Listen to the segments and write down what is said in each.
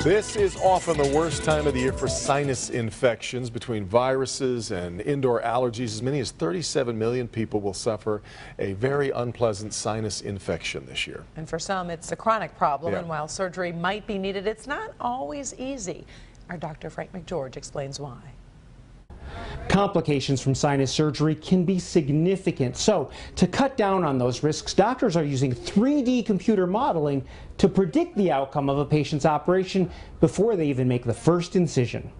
This is often the worst time of the year for sinus infections. Between viruses and indoor allergies, as many as 37 million people will suffer a very unpleasant sinus infection this year. And for some, it's a chronic problem, Yeah. and while surgery might be needed, it's not always easy. Our Dr. Frank McGeorge explains why. Complications from sinus surgery can be significant. So, to cut down on those risks, doctors are using 3D computer modeling to predict the outcome of a patient's operation before they even make the first incision.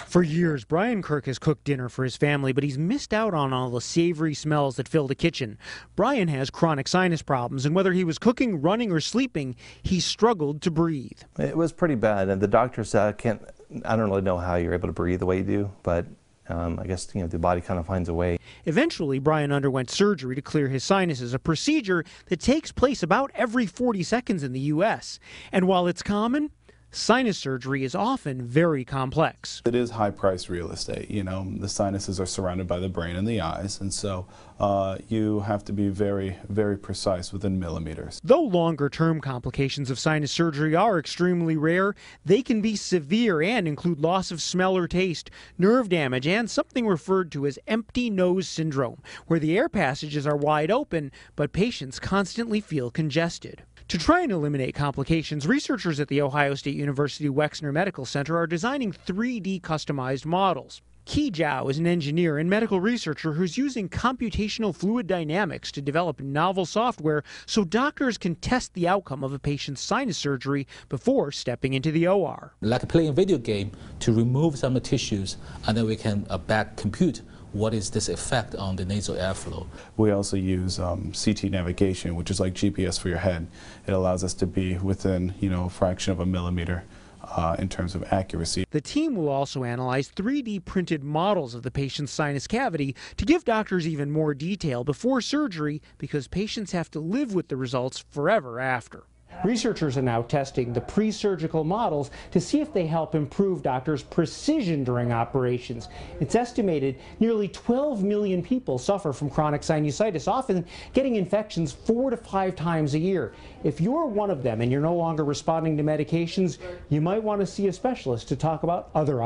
For years, Brian Kirk has cooked dinner for his family, but he's missed out on all the savory smells that fill the kitchen. Brian has chronic sinus problems, and whether he was cooking, running, or sleeping, he struggled to breathe. It was pretty bad, and the doctor said, I don't really know how you're able to breathe the way you do, but I guess the body kind of finds a way. Eventually, Brian underwent surgery to clear his sinuses, a procedure that takes place about every 40 seconds in the U.S. And while it's common, sinus surgery is often very complex. It is high-priced real estate. The sinuses are surrounded by the brain and the eyes, and so you have to be very, very precise within millimeters. Though longer-term complications of sinus surgery are extremely rare, they can be severe and include loss of smell or taste, nerve damage, and something referred to as empty nose syndrome, where the air passages are wide open, but patients constantly feel congested. To try and eliminate complications, researchers at the Ohio State University Wexner Medical Center are designing 3D customized models. Qi Zhao is an engineer and medical researcher who's using computational fluid dynamics to develop novel software so doctors can test the outcome of a patient's sinus surgery before stepping into the OR. Like playing a video game to remove some tissues, and then we can back compute what is this effect on the nasal airflow. We also use CT navigation, which is like GPS for your head. It allows us to be within, a fraction of a millimeter in terms of accuracy. The team will also analyze 3D printed models of the patient's sinus cavity to give doctors even more detail before surgery, because patients have to live with the results forever after. Researchers are now testing the pre-surgical models to see if they help improve doctors' precision during operations. It's estimated nearly 12 million people suffer from chronic sinusitis, often getting infections 4 to 5 times a year. If you're one of them and you're no longer responding to medications, you might want to see a specialist to talk about other options.